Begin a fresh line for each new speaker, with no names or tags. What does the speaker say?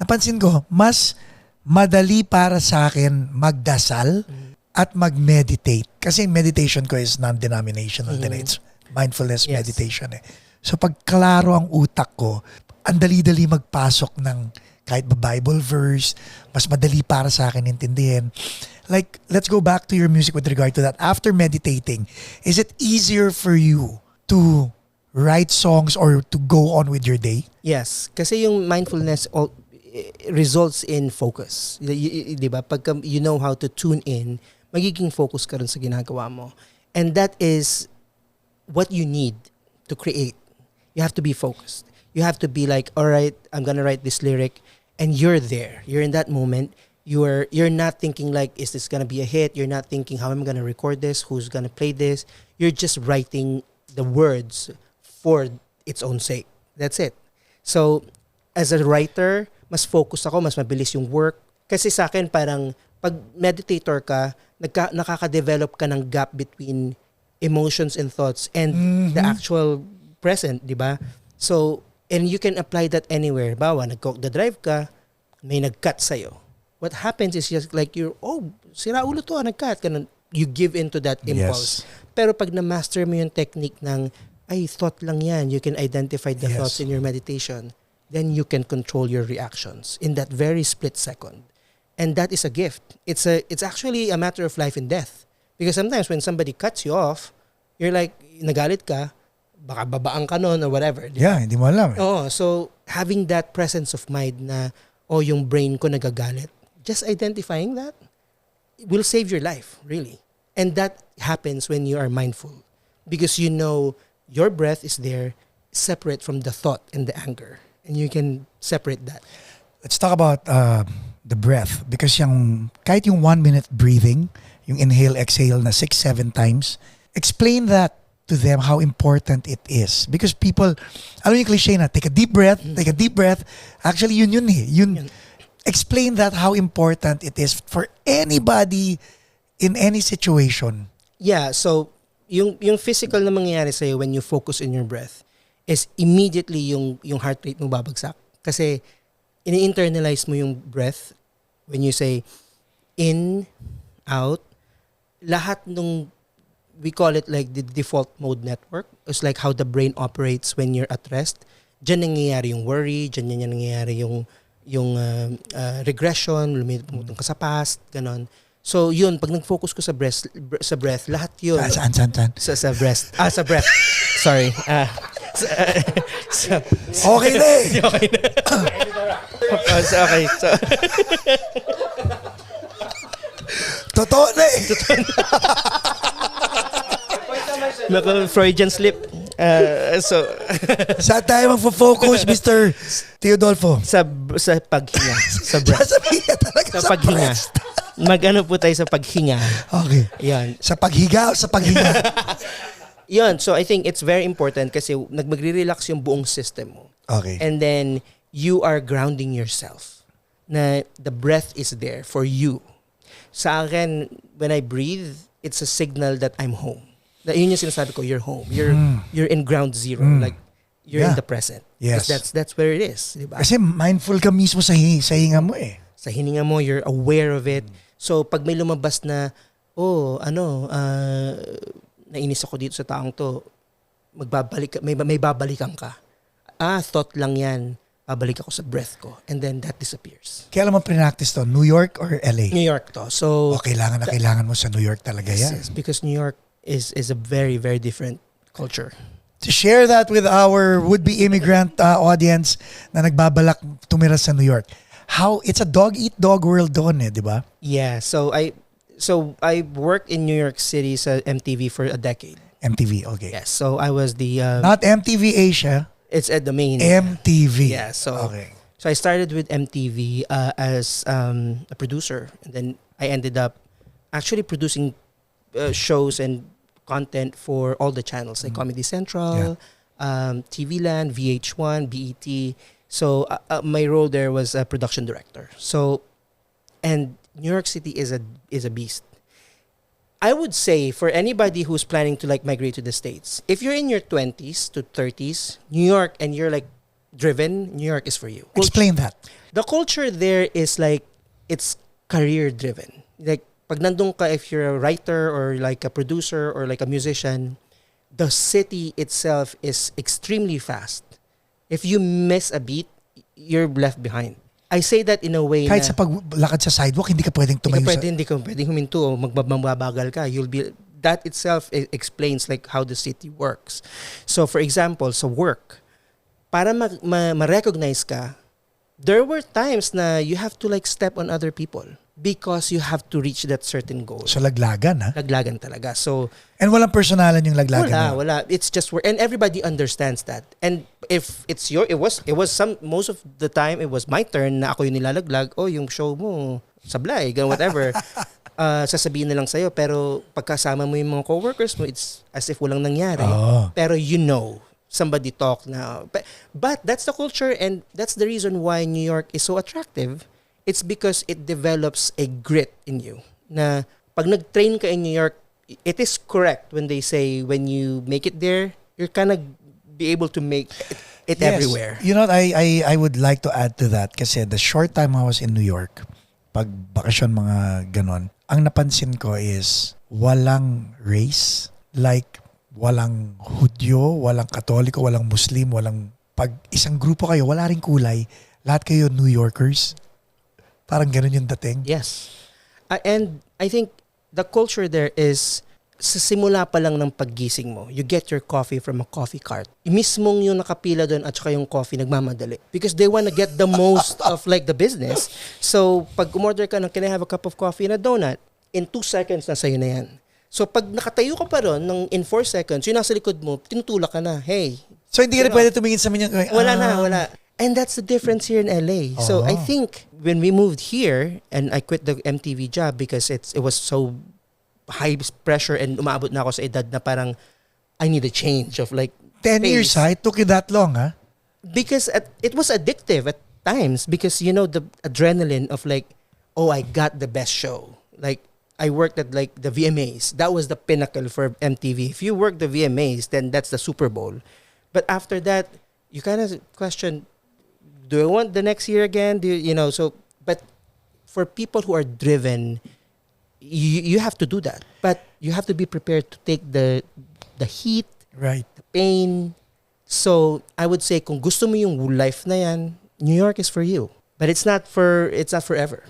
Napansin ko, mas madali para sa akin magdasal at mag-meditate. Kasi meditation ko is non-denominational din. It's mindfulness meditation eh. So pag klaro ang utak ko, ang dali-dali magpasok ng kahit ba Bible verse, mas madali para sa akin intindihin. Like, let's go back to your music with regard to that. After meditating, is it easier for you to write songs or to go on with your day?
Yes, kasi yung mindfulness results in focus. Di ba? Pagka you know how to tune in, magiging focus ka rin sa ginagawa mo. And that is what you need to create. You have to be focused. You have to be like, all right, I'm gonna write this lyric, and you're there. You're in that moment. You're not thinking like, is this gonna be a hit? You're not thinking, how am I gonna record this? Who's gonna play this? You're just writing the words for its own sake. That's it. So, as a writer, mas focus ako, mas mabilis yung work. Kasi sa akin, parang pag meditator ka, nakaka-develop ka ng gap between emotions and thoughts and the actual present, di ba? So, and you can apply that anywhere. Bawa, nag-drive ka, may nag-cut sa'yo. What happens is just like sira ulo to, nag-cut. You give into that impulse. Yes. Pero pag na-master mo yung technique ng, thought lang yan, you can identify the thoughts in your meditation, then you can control your reactions in that very split second. And that is a gift. It's actually a matter of life and death. Because sometimes when somebody cuts you off, you're like, nagalit ka, baka babaan ka nun or whatever.
Yeah, hindi mo alam.
So having that presence of mind na, yung brain ko nagagalit, just identifying that will save your life, really. And that happens when you are mindful. Because you know your breath is there, separate from the thought and the anger. And you can separate that.
Let's talk about the breath. Because kahit yung 1 minute breathing, yung inhale, exhale na 6-7 times, explain that to them how important it is. Because people, alam yung cliche na, take a deep breath, take a deep breath. Actually, yun eh. Explain that how important it is for anybody in any situation.
Yeah, so yung physical na mangyayari sa'yo when you focus in your breath is immediately yung heart rate mo babagsak. Kasi ini-internalize mo yung breath when you say in, out, lahat nung we call it like the default mode network. It's like how the brain operates when you're at rest. Diyan nangyayari yung worry, diyan nangyayari yung regression, lumiputong ka sa past, ganon. So yun, pag nag-focus ko sa breath, lahat yun.
Saan?
Sa breast. Sa breath. Sorry.
Okay na eh.
Okay na. Okay. So,
totoo na eh.
Freudian slip.
Saan tayo magfo-focus, Mr. Teodolfo?
Sa paghinga. Sa breath. Sa paghinga. Mag-ano po tayo sa paghinga.
Okay.
Yan.
Sa paghiga o sa paghinga?
Yan. So I think it's very important kasi magre-relax yung buong system mo.
Okay.
And then you are grounding yourself. Na the breath is there for you. Sa akin, when I breathe, it's a signal that I'm home. Yun yung sinasabi ko, you're home. You're in ground zero. Like, you're in the present.
Yes.
That's where it is. Diba?
Kasi mindful ka mismo sa hinga mo eh.
Sa hininga mo, you're aware of it. So, pag may lumabas na, nainis ako dito sa taong to, may babalikan ka. Thought lang yan. Babalik ako sa breath ko. And then that disappears.
Kailan mo practice to? New York or LA?
New York to. So,
kailangan mo sa New York talaga yan.
Yes, because New York is a very, very different culture.
To share that with our would-be immigrant audience na nagbabalak tumira sa New York. How it's a dog-eat-dog world doon eh, di ba?
Yeah, so I worked in New York City sa MTV for a decade.
MTV, okay.
Yes, so I was the
not MTV Asia.
It's at the main
MTV.
Yeah, so
okay.
So I started with MTV as a producer, and then I ended up actually producing shows and content for all the channels like Comedy Central, TV Land, VH1, BET. So my role there was a production director. So, and New York City is a beast. I would say for anybody who's planning to like migrate to the States, if you're in your 20s to 30s, New York, and you're like driven, New York is for you.
Explain that.
The culture there is like, it's career driven. Like, pag nandun ka, if you're a writer or like a producer or like a musician, the city itself is extremely fast. If you miss a beat, you're left behind. I say that in a way
Kahit
na
sa paglakad sa sidewalk, hindi ka pwedeng tumayo
hindi ka pwedeng huminto o magbabagal ka. You'll be, that itself explains like how the city works. So for example, sa work, para ma-recognize ka, there were times na you have to like step on other people because you have to reach that certain goal.
So laglagan, ha?
Laglagan talaga. So
And walang personalan yung laglagan.
wala. It's just work, and everybody understands that. And if it's it was some, most of the time it was my turn na ako yung nilalaglag. Oh, yung show mo sablay, ganun, whatever. Sasabihin na lang sa'yo, pero pagkasama mo yung mga coworkers mo, it's as if walang nangyari.
Oh.
Pero somebody talk now. But that's the culture, and that's the reason why New York is so attractive. It's because it develops a grit in you. Na pag nag-train ka in New York, it is correct when they say when you make it there, you're gonna be able to make it
Yes.
everywhere.
You know, I would like to add to that kasi the short time I was in New York, pag bakasyon mga ganon, ang napansin ko is walang race. Like, walang Hudyo, walang Katoliko, walang Muslim, pag isang grupo kayo, wala ring kulay. Lahat kayo New Yorkers. Parang ganun yung dating.
Yes. And I think the culture there is, sa simula pa lang ng paggising mo, you get your coffee from a coffee cart. Mismong yung nakapila doon at saka yung coffee nagmamadali. Because they want to get the most of like the business. So, pag umorder ka ng, can I have a cup of coffee and a donut? In 2 seconds na sa'yo na yan. So, pag nakatayo ka pa ron, in 4 seconds, yung nasa likod mo, tinutulak ka na, hey.
So, hindi ka na pwede tumingin sa minyan.
Wala. And that's the difference here in LA. So I think when we moved here and I quit the MTV job because it was so high pressure and umabot na ako sa edad na parang I need a change of like
10 years, ha? It took you that long, ha?
Because it was addictive at times because you know the adrenaline of like, oh, I got the best show. Like I worked at like the VMAs. That was the pinnacle for MTV. If you work the VMAs, then that's the Super Bowl. But after that, you kind of question, do I want the next year again? But for people who are driven, you have to do that. But you have to be prepared to take the heat,
right,
the pain. So I would say, kung gusto mo yung life na yan, New York is for you. But it's not forever.